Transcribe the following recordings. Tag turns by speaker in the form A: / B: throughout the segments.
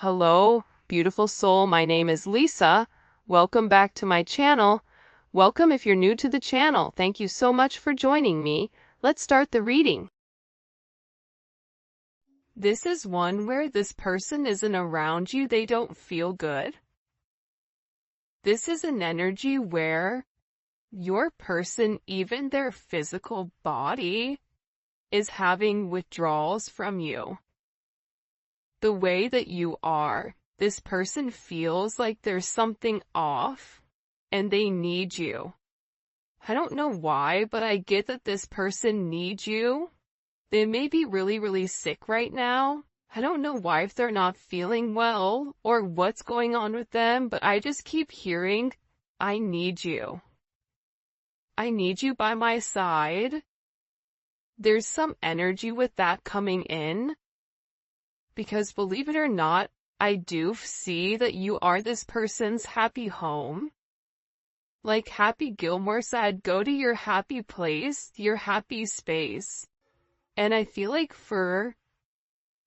A: Hello, beautiful soul. My name is Lisa. Welcome back to my channel. Welcome if you're new to the channel. Thank you so much for joining me. Let's start the reading. This is one where this person isn't around you. They don't feel good. This is an energy where your person, even their physical body, is having withdrawals from you. The way that you are, this person feels like there's something off and they need you. I don't know why, but I get that this person needs you. They may be really, really sick right now. I don't know why, if they're not feeling well or what's going on with them, but I just keep hearing, I need you. I need you by my side. There's some energy with that coming in. Because believe it or not, I do see that you are this person's happy home. Like Happy Gilmore said, go to your happy place, your happy space. And I feel like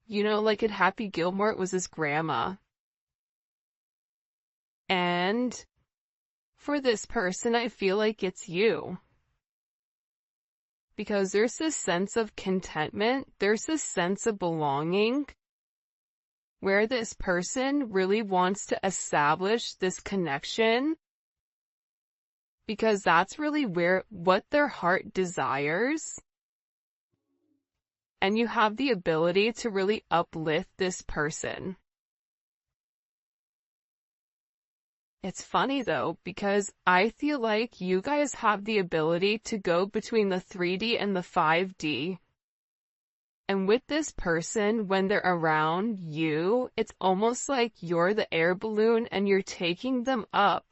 A: like at Happy Gilmore, it was his grandma. And for this person, I feel like it's you. Because there's this sense of contentment, there's this sense of belonging, where this person really wants to establish this connection, because that's really what their heart desires. And you have the ability to really uplift this person. It's funny though, because I feel like you guys have the ability to go between the 3D and the 5D. And with this person, when they're around you, it's almost like you're the air balloon and you're taking them up.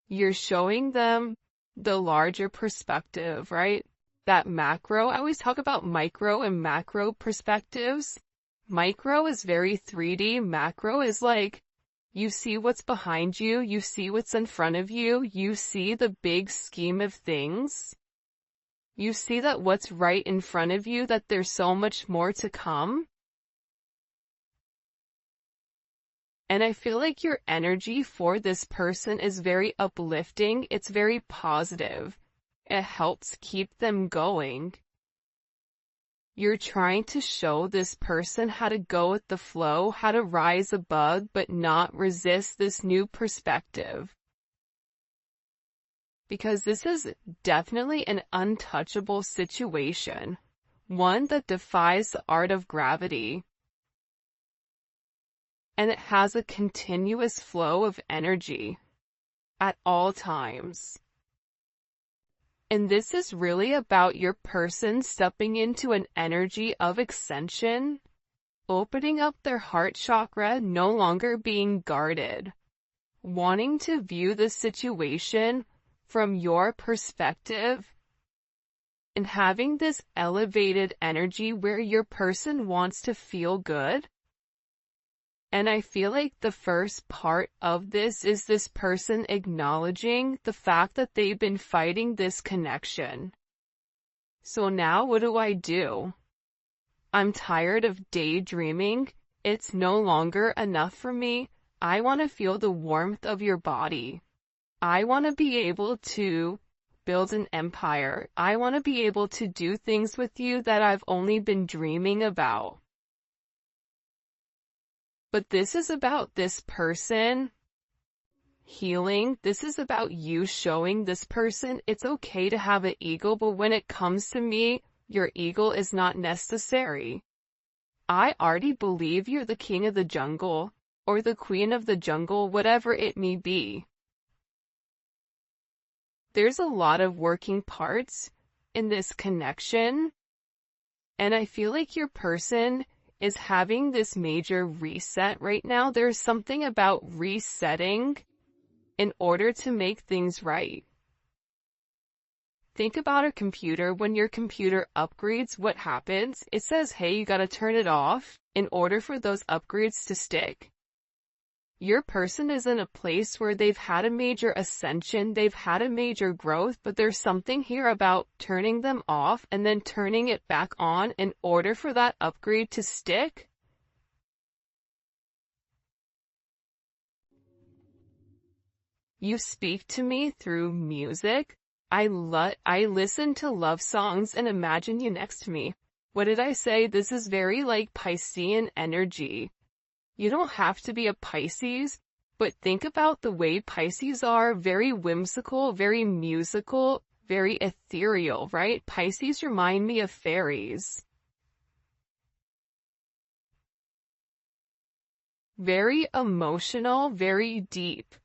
A: You're showing them the larger perspective, right? That macro. I always talk about micro and macro perspectives. Micro is very 3D. Macro is like, you see what's behind you, you see what's in front of you, you see the big scheme of things. You see that what's right in front of you, that there's so much more to come. And I feel like your energy for this person is very uplifting. It's very positive. It helps keep them going. You're trying to show this person how to go with the flow, how to rise above, but not resist this new perspective. Because this is definitely an untouchable situation, one that defies the art of gravity. And it has a continuous flow of energy at all times. And this is really about your person stepping into an energy of ascension, opening up their heart chakra, no longer being guarded, wanting to view the situation from your perspective, and having this elevated energy where your person wants to feel good. And I feel like the first part of this is this person acknowledging the fact that they've been fighting this connection. So now what do? I'm tired of daydreaming. It's no longer enough for me. I want to feel the warmth of your body. I want to be able to build an empire. I want to be able to do things with you that I've only been dreaming about. But this is about this person healing. This is about you showing this person it's okay to have an ego, but when it comes to me, your ego is not necessary. I already believe you're the king of the jungle, or the queen of the jungle, whatever it may be. There's a lot of working parts in this connection, and I feel like your person is having this major reset right now. There's something about resetting in order to make things right. Think about a computer. When your computer upgrades, what happens? It says, hey, you gotta turn it off in order for those upgrades to stick. Your person is in a place where they've had a major ascension, they've had a major growth, but there's something here about turning them off and then turning it back on in order for that upgrade to stick. You speak to me through music. I listen to love songs and imagine you next to me. What did I say? This is very like Piscean energy. You don't have to be a Pisces, but think about the way Pisces are, very whimsical, very musical, very ethereal, right? Pisces remind me of fairies. Very emotional, very deep.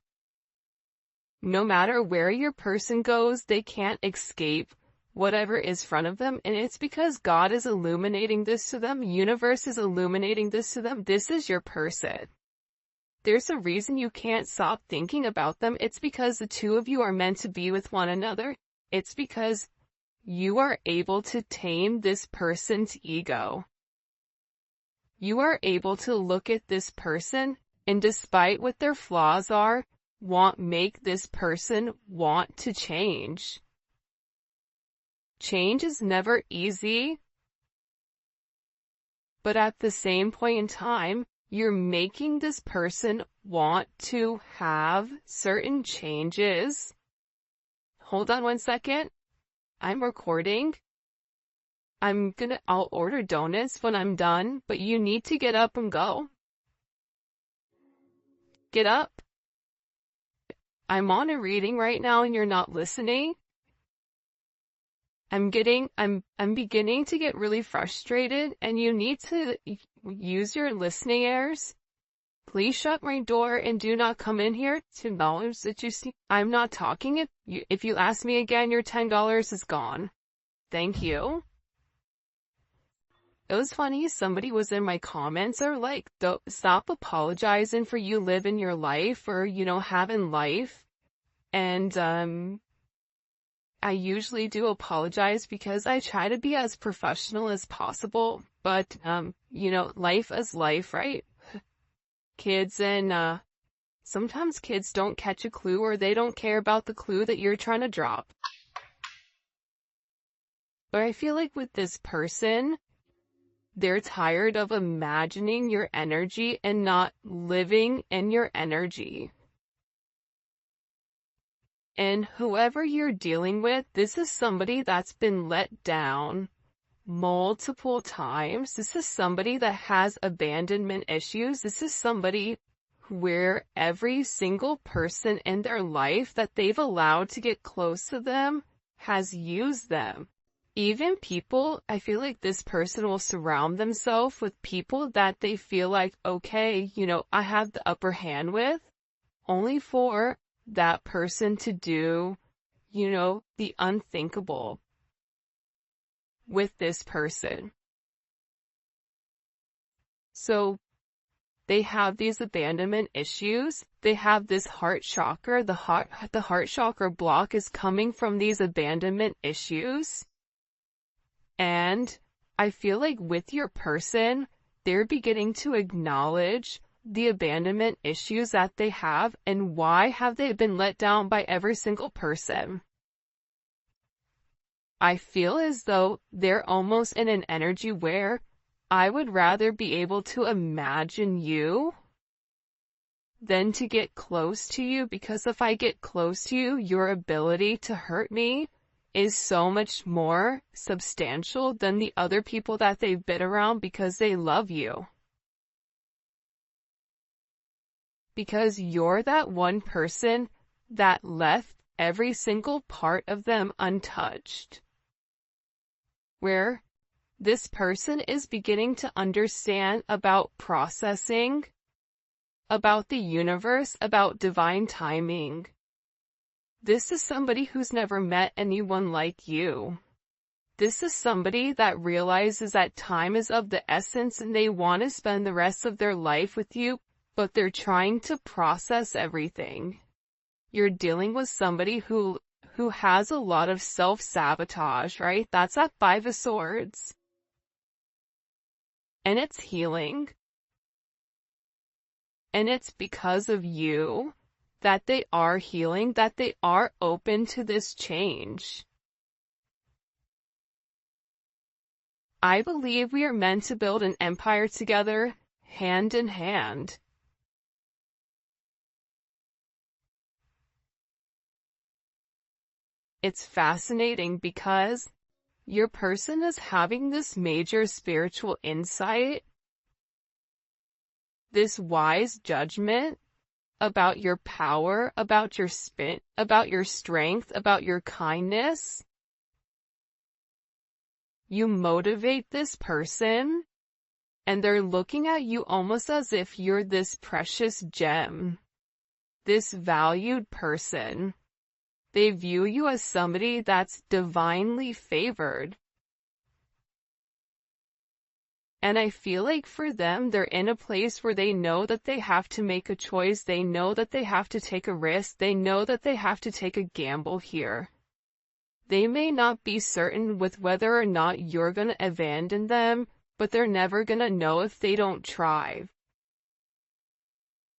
A: No matter where your person goes, they can't escape whatever is in front of them, and it's because God is illuminating this to them, universe is illuminating this to them. This is your person. There's a reason you can't stop thinking about them. It's because the two of you are meant to be with one another. It's because you are able to tame this person's ego. You are able to look at this person, and despite what their flaws are, make this person want to change. Change is never easy, but at the same point in time, you're making this person want to have certain changes. Hold on 1 second. I'm recording. I'll order donuts when I'm done, but you need to get up and go. Get up. I'm on a reading right now and you're not listening. I'm beginning to get really frustrated, and you need to use your listening ears. Please shut my door and do not come in here to acknowledge that you see. I'm not talking. If you ask me again, your $10 is gone. Thank you. It was funny, somebody was in my comments or like, stop apologizing for you living your life or, having life. And, I usually do apologize because I try to be as professional as possible, but, life is life, right? Kids and, sometimes kids don't catch a clue or they don't care about the clue that you're trying to drop. But I feel like with this person, they're tired of imagining your energy and not living in your energy. And whoever you're dealing with, this is somebody that's been let down multiple times. This is somebody that has abandonment issues. This is somebody where every single person in their life that they've allowed to get close to them has used them. Even people, I feel like this person will surround themselves with people that they feel like, okay, I have the upper hand with, only for that person to do, the unthinkable with this person. So they have these abandonment issues. They have this heart chakra. The heart chakra block is coming from these abandonment issues. And I feel like with your person, they're beginning to acknowledge the abandonment issues that they have, and why have they been let down by every single person. I feel as though they're almost in an energy where I would rather be able to imagine you than to get close to you, because if I get close to you, your ability to hurt me is so much more substantial than the other people that they've been around because they love you. Because you're that one person that left every single part of them untouched. Where this person is beginning to understand about processing, about the universe, about divine timing. This is somebody who's never met anyone like you. This is somebody that realizes that time is of the essence and they want to spend the rest of their life with you, but they're trying to process everything. You're dealing with somebody who has a lot of self-sabotage, right? That's that 5 of Swords. And it's healing. And it's because of you that they are healing, that they are open to this change. I believe we are meant to build an empire together, hand in hand. It's fascinating because your person is having this major spiritual insight, this wise judgment about your power, about your spin, about your strength, about your kindness. You motivate this person, and they're looking at you almost as if you're this precious gem, this valued person. They view you as somebody that's divinely favored. And I feel like for them, they're in a place where they know that they have to make a choice. They know that they have to take a risk. They know that they have to take a gamble here. They may not be certain with whether or not you're going to abandon them, but they're never going to know if they don't try.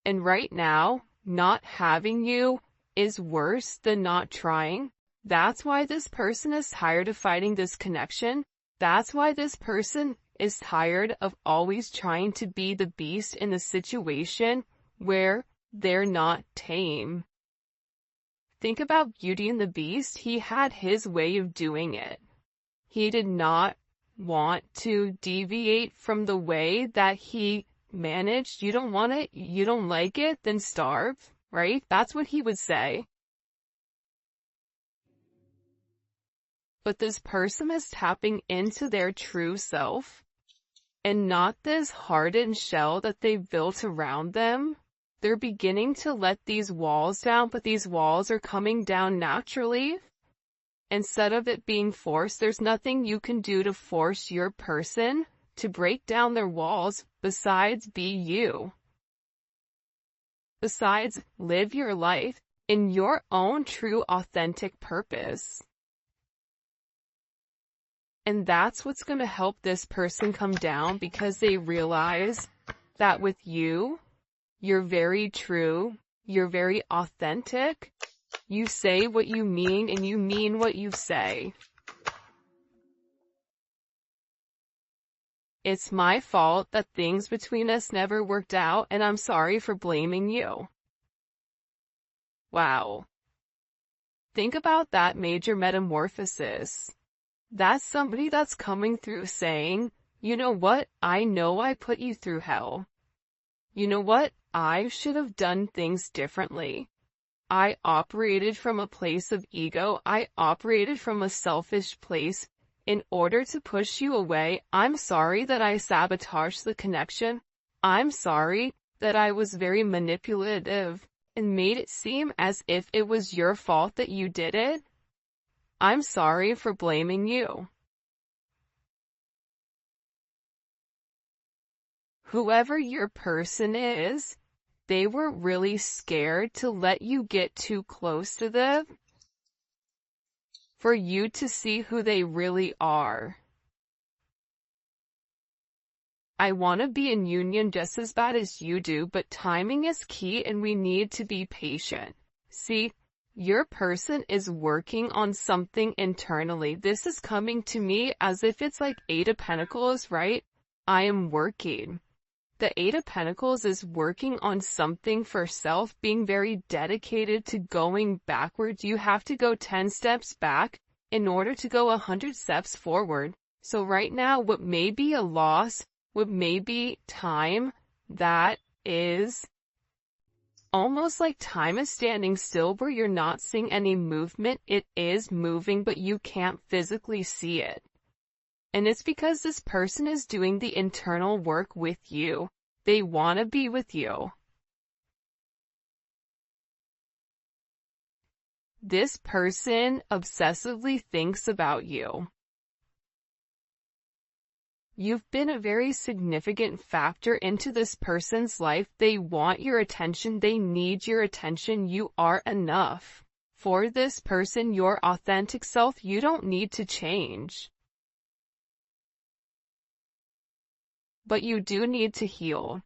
A: And right now, not having you is worse than not trying. That's why this person is tired of fighting this connection. That's why this person is tired of always trying to be the beast in the situation where they're not tame. Think about Beauty and the Beast. He had his way of doing it. He did not want to deviate from the way that he managed. You don't want it, you don't like it, then starve, right? That's what he would say. But this person is tapping into their true self, and not this hardened shell that they've built around them. They're beginning to let these walls down, but these walls are coming down naturally. Instead of it being forced, there's nothing you can do to force your person to break down their walls besides be you. Besides, live your life in your own true authentic purpose. And that's what's going to help this person come down, because they realize that with you, you're very true, you're very authentic, you say what you mean and you mean what you say. It's my fault that things between us never worked out, and I'm sorry for blaming you. Wow. Think about that major metamorphosis. That's somebody that's coming through saying, you know what, I know I put you through hell. You know what, I should have done things differently. I operated from a place of ego. I operated from a selfish place in order to push you away. I'm sorry that I sabotaged the connection. I'm sorry that I was very manipulative and made it seem as if it was your fault that you did it. I'm sorry for blaming you. Whoever your person is, they were really scared to let you get too close to them, for you to see who they really are. I want to be in union just as bad as you do, but timing is key and we need to be patient. See, your person is working on something internally. This is coming to me as if it's like Eight of Pentacles, right? I am working. The Eight of Pentacles is working on something for self, being very dedicated to going backwards. You have to go 10 steps back in order to go 100 steps forward. So right now, what may be a loss, what may be time, that is almost like time is standing still where you're not seeing any movement. It is moving, but you can't physically see it. And it's because this person is doing the internal work with you. They want to be with you. This person obsessively thinks about you. You've been a very significant factor into this person's life. They want your attention. They need your attention. You are enough. For this person, your authentic self, you don't need to change. But you do need to heal.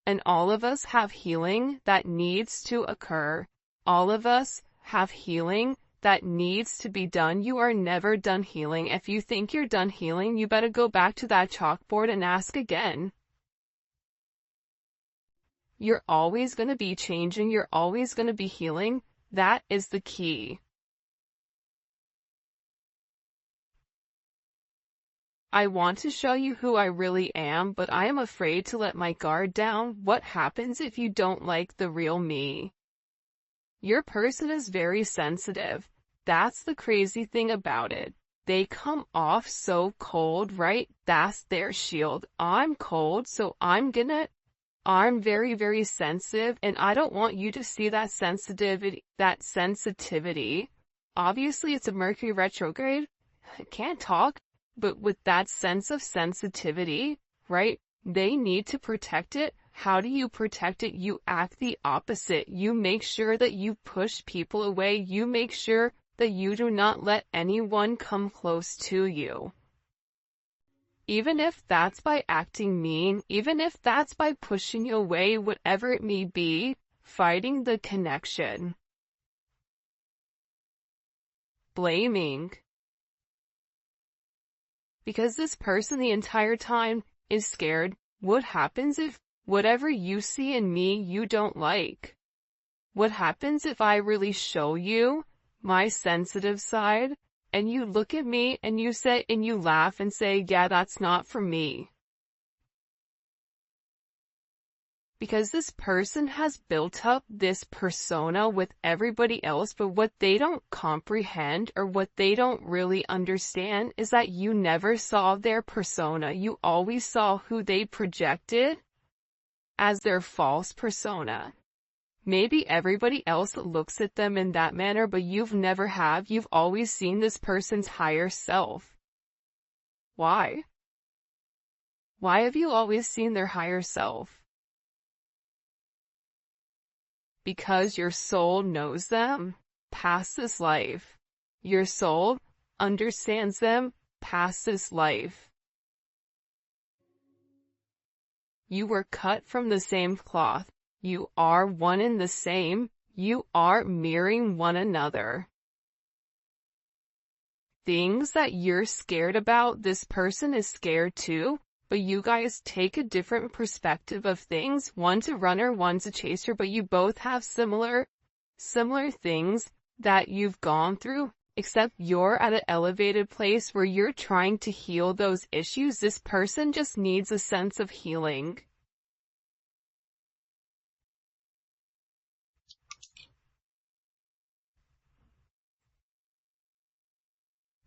A: And all of us have healing that needs to occur. All of us have healing that needs to be done. You are never done healing. If you think you're done healing, you better go back to that chalkboard and ask again. You're always going to be changing. You're always going to be healing. That is the key. I want to show you who I really am, but I am afraid to let my guard down. What happens if you don't like the real me? Your person is very sensitive. That's the crazy thing about it. They come off so cold, right? That's their shield. I'm cold, so I'm very, very sensitive, and I don't want you to see that sensitivity. Obviously, it's a Mercury retrograde. I can't talk, but with that sense of sensitivity, right? They need to protect it. How do you protect it? You act the opposite. You make sure that you push people away. You make sure that you do not let anyone come close to you. Even if that's by acting mean, even if that's by pushing away, whatever it may be, fighting the connection. Blaming. Because this person the entire time is scared. What happens if whatever you see in me you don't like? What happens if I really show you my sensitive side, and you look at me and you laugh and say, yeah, that's not for me? Because this person has built up this persona with everybody else, but what they don't comprehend or what they don't really understand is that you never saw their persona. You always saw who they projected as their false persona. Maybe everybody else looks at them in that manner, but you've always seen this person's higher self. Why? Why have you always seen their higher self? Because your soul knows them past this life. Your soul understands them past this life. You were cut from the same cloth. You are one and the same. You are mirroring one another. Things that you're scared about, this person is scared too, but you guys take a different perspective of things. One's a runner, one's a chaser, but you both have similar things that you've gone through, except you're at an elevated place where you're trying to heal those issues. This person just needs a sense of healing.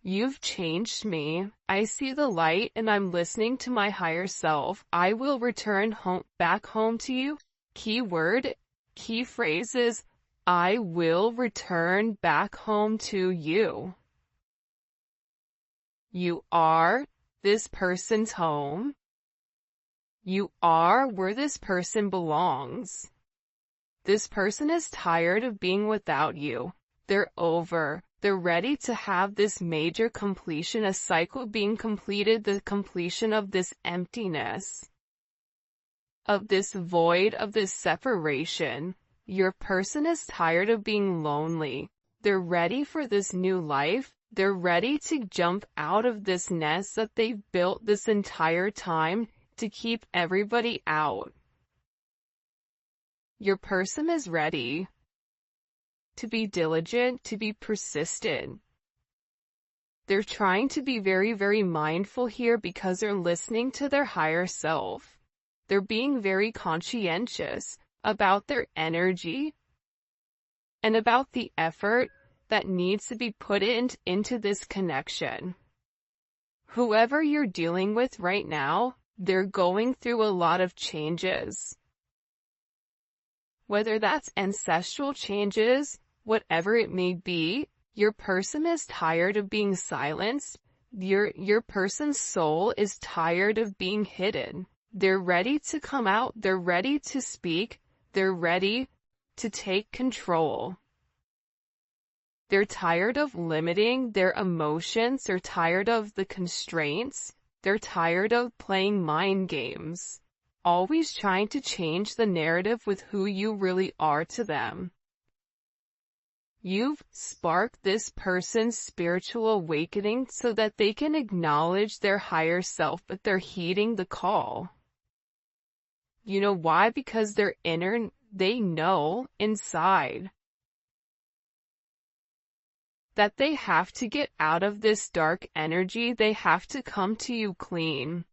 A: You've changed me. I see the light and I'm listening to my higher self. I will return back home to you. Key phrases. I will return back home to you. You are this person's home. You are where this person belongs. This person is tired of being without you. They're over. They're ready to have this major completion, a cycle being completed, the completion of this emptiness, of this void, of this separation. Your person is tired of being lonely. They're ready for this new life. They're ready to jump out of this nest that they've built this entire time to keep everybody out. Your person is ready to be diligent, to be persistent. They're trying to be very, very mindful here because they're listening to their higher self. They're being very conscientious about their energy and about the effort that needs to be put into this connection. Whoever you're dealing with right now, they're going through a lot of changes. Whether that's ancestral changes, whatever it may be, your person is tired of being silenced. Your person's soul is tired of being hidden. They're ready to come out. They're ready to speak. They're ready to take control. They're tired of limiting their emotions. They're tired of the constraints. They're tired of playing mind games, always trying to change the narrative with who you really are to them. You've sparked this person's spiritual awakening so that they can acknowledge their higher self, but they're heeding the call. You know why? Because they know inside that they have to get out of this dark energy. They have to come to you clean.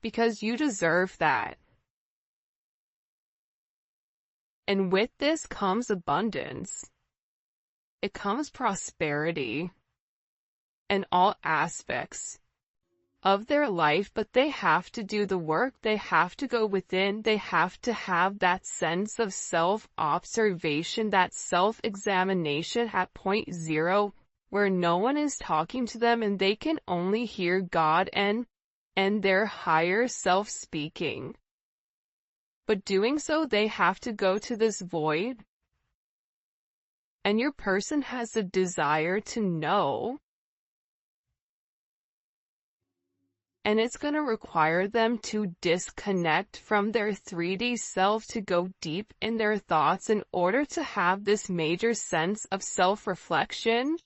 A: Because you deserve that. And with this comes abundance. It comes prosperity in all aspects of their life, but they have to do the work. They have to go within. They have to have that sense of self-observation, that self-examination at point zero, where no one is talking to them and they can only hear God and their higher self speaking. But doing so, they have to go to this void. And your person has a desire to know. And it's going to require them to disconnect from their 3D self to go deep in their thoughts in order to have this major sense of self-reflection.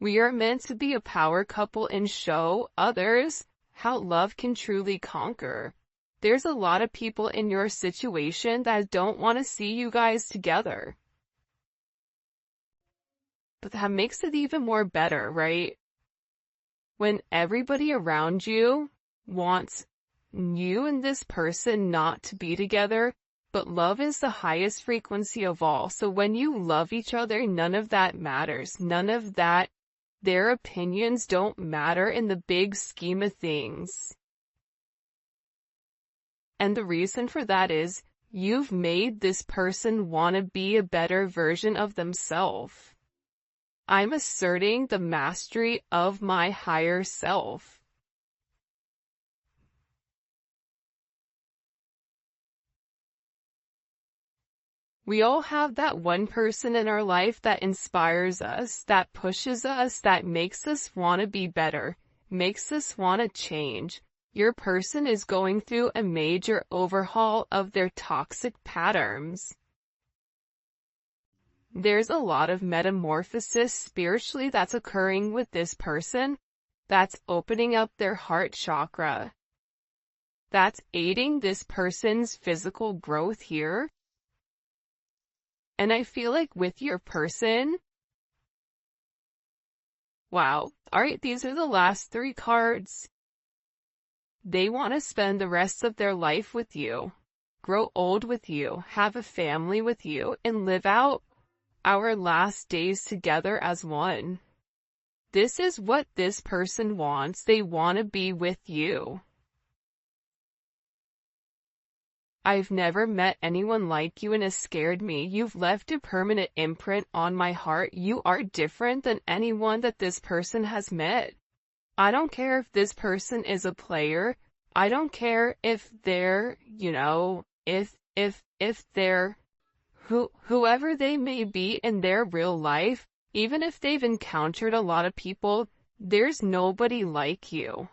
A: We are meant to be a power couple and show others how love can truly conquer. There's a lot of people in your situation that don't want to see you guys together. But that makes it even more better, right? When everybody around you wants you and this person not to be together, but love is the highest frequency of all. So when you love each other, none of that matters. None of that, their opinions don't matter in the big scheme of things. And the reason for that is you've made this person want to be a better version of themselves. I'm asserting the mastery of my higher self. We all have that one person in our life that inspires us, that pushes us, that makes us want to be better, makes us want to change. Your person is going through a major overhaul of their toxic patterns. There's a lot of metamorphosis spiritually that's occurring with this person, that's opening up their heart chakra, that's aiding this person's physical growth here. And I feel like with your person, wow, alright, these are the last 3 cards. They want to spend the rest of their life with you, grow old with you, have a family with you, and live out our last days together as one. This is what this person wants. They want to be with you. I've never met anyone like you and it scared me. You've left a permanent imprint on my heart. You are different than anyone that this person has met. I don't care if this person is a player. I don't care if they're, if they're whoever they may be in their real life, even if they've encountered a lot of people, there's nobody like you.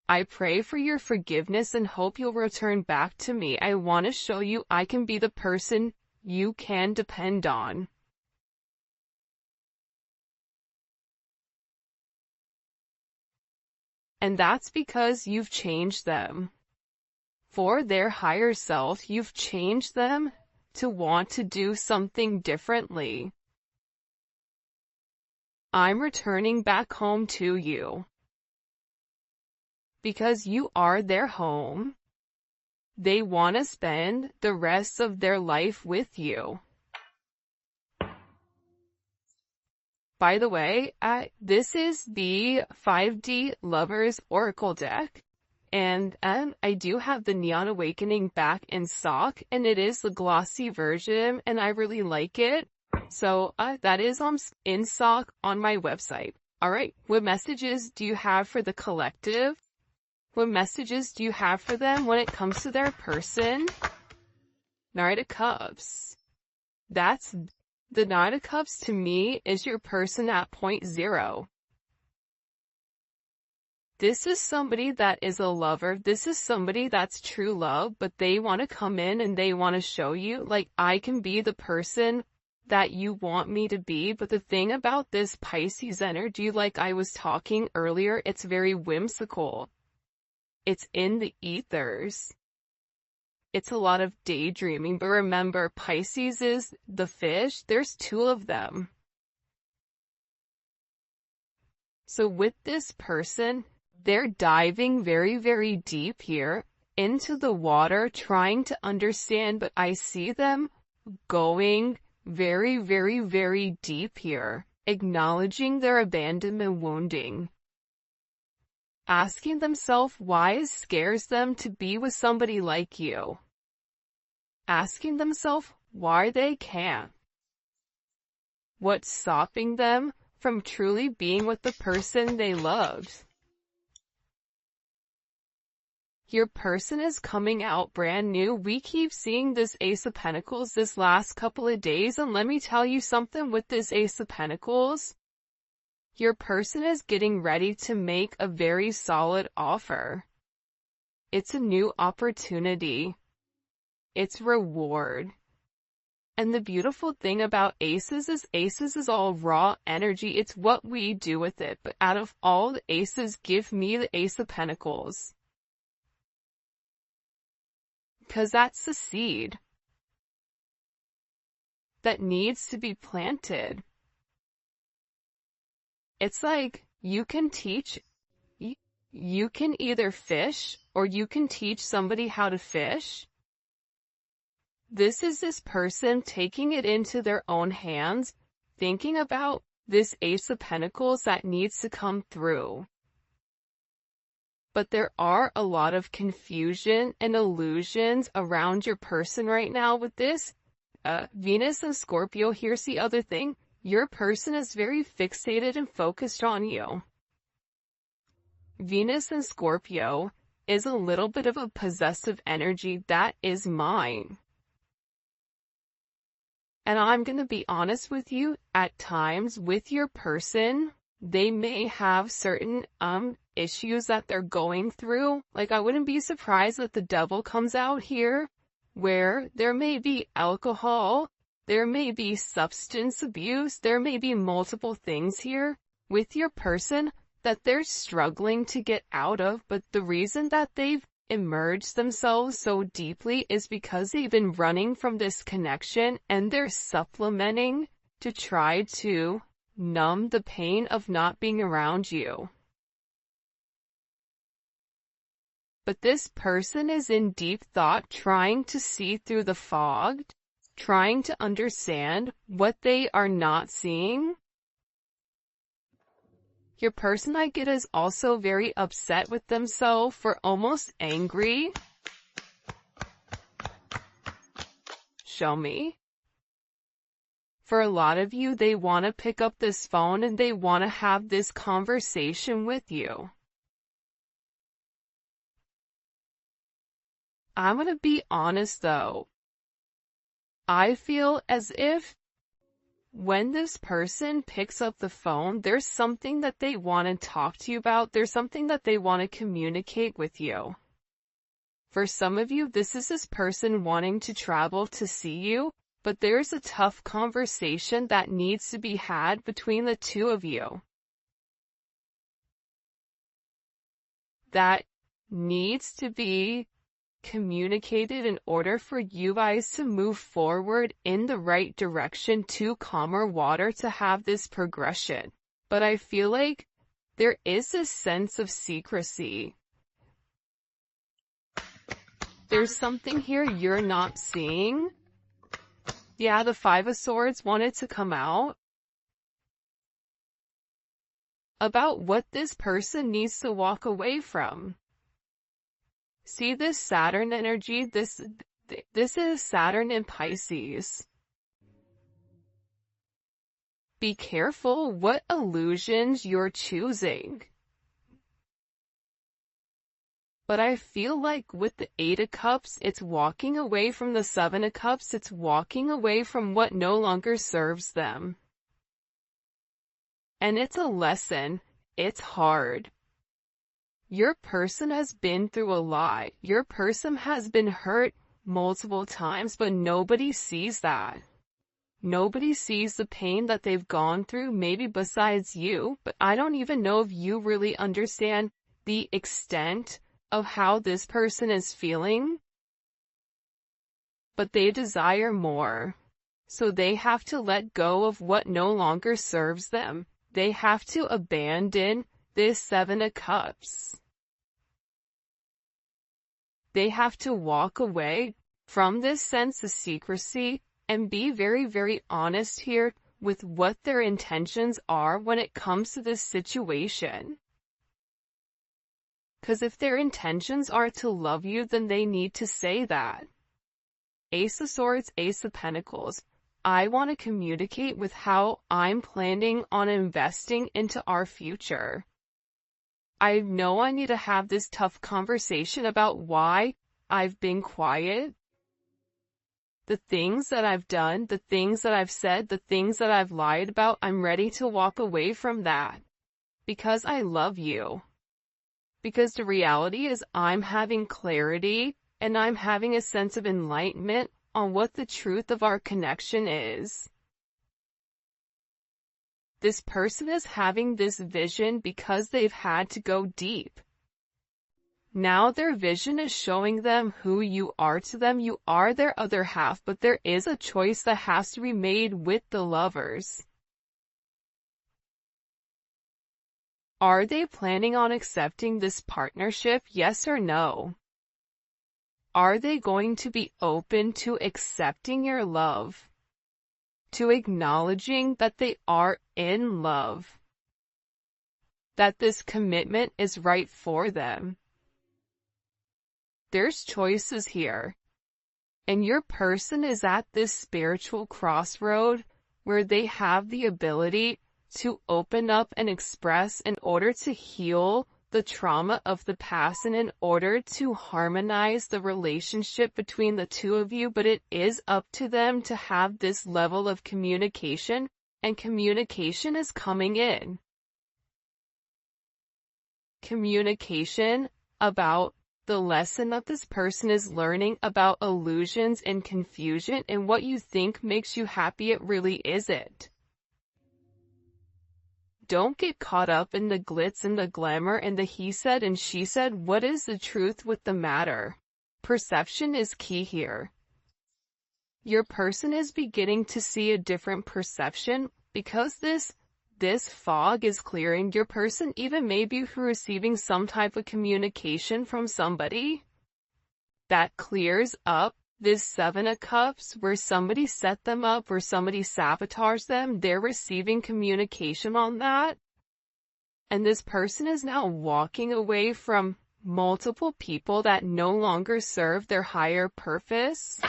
A: I pray for your forgiveness and hope you'll return back to me. I want to show you I can be the person you can depend on. And that's because you've changed them. For their higher self, you've changed them to want to do something differently. I'm returning back home to you. Because you are their home. They want to spend the rest of their life with you. By the way, this is the 5D Lovers Oracle deck. And I do have the Neon Awakening back in stock, and it is the glossy version, and I really like it. So that is in stock on my website. Alright, what messages do you have for the collective? What messages do you have for them when it comes to their person? Knight of Cups. That's the Knight of Cups to me is your person at point zero. This is somebody that is a lover. This is somebody that's true love, but they want to come in and they want to show you, like, I can be the person that you want me to be. But the thing about this Pisces energy, like I was talking earlier, it's very whimsical. It's in the ethers. it's a lot of daydreaming, but remember, Pisces is the fish. There's two of them. So with this person, they're diving very, very deep here into the water, trying to understand, but I see them going very, very, very deep here, acknowledging their abandonment wounding, asking themselves why it scares them to be with somebody like you, asking themselves why they can't, what's stopping them from truly being with the person they loved. Your person is coming out brand new. We keep seeing this Ace of Pentacles this last couple of days, and let me tell you something with this Ace of Pentacles. Your person is getting ready to make a very solid offer. It's a new opportunity. It's reward. And the beautiful thing about aces is all raw energy. It's what we do with it. But out of all the aces, give me the Ace of Pentacles. Because that's the seed that needs to be planted. It's like you can teach, you can either fish or you can teach somebody how to fish. This is this person taking it into their own hands, thinking about this Ace of Pentacles that needs to come through. But there are a lot of confusion and illusions around your person right now with this. Venus and Scorpio, here's the other thing. Your person is very fixated and focused on you. Venus and Scorpio is a little bit of a possessive energy. That is mine. And I'm going to be honest with you, at times with your person, they may have certain issues that they're going through. Like, I wouldn't be surprised that the devil comes out here, where there may be alcohol, there may be substance abuse, there may be multiple things here with your person that they're struggling to get out of, but the reason that they've immersed themselves so deeply is because they've been running from this connection, and they're supplementing to try to numb the pain of not being around you. But this person is in deep thought, trying to see through the fog, trying to understand what they are not seeing. Your person, I get, is also very upset with themselves, for almost angry. Show me. For a lot of you, they want to pick up this phone and they want to have this conversation with you. I'm going to be honest though. I feel as if when this person picks up the phone, there's something that they want to talk to you about. There's something that they want to communicate with you. For some of you, this is this person wanting to travel to see you, but there's a tough conversation that needs to be had between the two of you. That needs to be communicated in order for you guys to move forward in the right direction, to calmer water, to have this progression. But I feel like there is a sense of secrecy. There's something here you're not seeing. Yeah, the Five of Swords wanted to come out about what this person needs to walk away from. See this Saturn energy? This is Saturn in Pisces. Be careful what illusions you're choosing. But I feel like with the Eight of Cups, it's walking away from the Seven of Cups. It's walking away from what no longer serves them. And it's a lesson. It's hard. Your person has been through a lot. Your person has been hurt multiple times, but nobody sees that. Nobody sees the pain that they've gone through, maybe besides you, but I don't even know if you really understand the extent of how this person is feeling. but they desire more. So they have to let go of what no longer serves them. They have to abandon this Seven of Cups. They have to walk away from this sense of secrecy and be very, very honest here with what their intentions are when it comes to this situation. Because if their intentions are to love you, then they need to say that. Ace of Swords, Ace of Pentacles. I want to communicate with how I'm planning on investing into our future. I know I need to have this tough conversation about why I've been quiet. The things that I've done, the things that I've said, the things that I've lied about, I'm ready to walk away from that. Because I love you. Because the reality is I'm having clarity and I'm having a sense of enlightenment on what the truth of our connection is. This person is having this vision because they've had to go deep. Now their vision is showing them who you are to them. You are their other half, but there is a choice that has to be made with the lovers. Are they planning on accepting this partnership? Yes or no? Are they going to be open to accepting your love? To acknowledging that they are in love? That this commitment is right for them? There's choices here. And your person is at this spiritual crossroad where they have the ability to open up and express in order to heal the trauma of the past and in order to harmonize the relationship between the two of you, but it is up to them to have this level of communication, and communication is coming in. Communication about the lesson that this person is learning about illusions and confusion, and what you think makes you happy, it really isn't. Don't get caught up in the glitz and the glamour and the he said and she said. What is the truth with the matter? Perception is key here. Your person is beginning to see a different perception because this fog is clearing. Your person even may be receiving some type of communication from somebody that clears up this Seven of Cups, where somebody set them up, where somebody sabotaged them. They're receiving communication on that. And this person is now walking away from multiple people that no longer serve their higher purpose.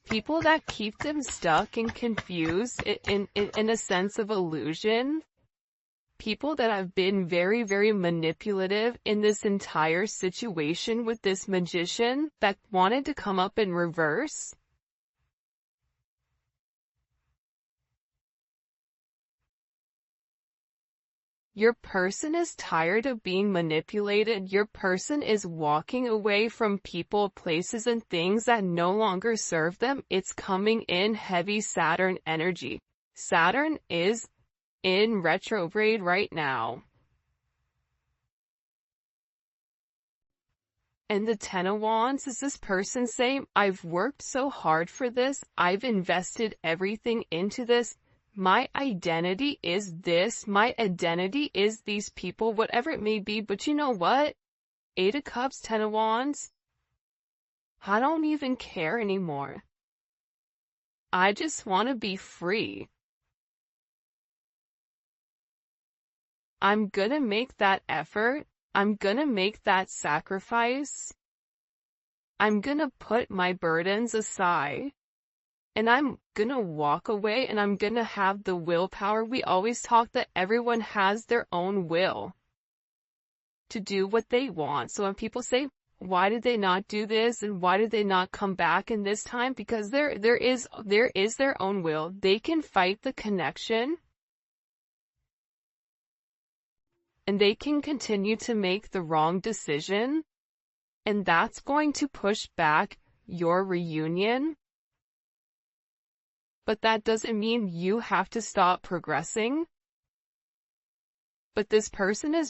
A: People that keep them stuck and confused in a sense of illusion. People that have been very, very manipulative in this entire situation with this magician that wanted to come up in reverse. Your person is tired of being manipulated. Your person is walking away from people, places, and things that no longer serve them. It's coming in heavy Saturn energy. Saturn is in retrograde right now. And the Ten of Wands is this person saying, I've worked so hard for this. I've invested everything into this. My identity is this. My identity is these people, whatever it may be. But you know what? Eight of Cups, Ten of Wands. I don't even care anymore. I just want to be free. I'm gonna make that effort. I'm gonna make that sacrifice. I'm gonna put my burdens aside. And I'm gonna walk away, and I'm gonna have the willpower. We always talk that everyone has their own will to do what they want. So when people say, why did they not do this? And why did they not come back in this time? Because there is their own will. They can fight the connection. And they can continue to make the wrong decision. And that's going to push back your reunion. But that doesn't mean you have to stop progressing. But this person is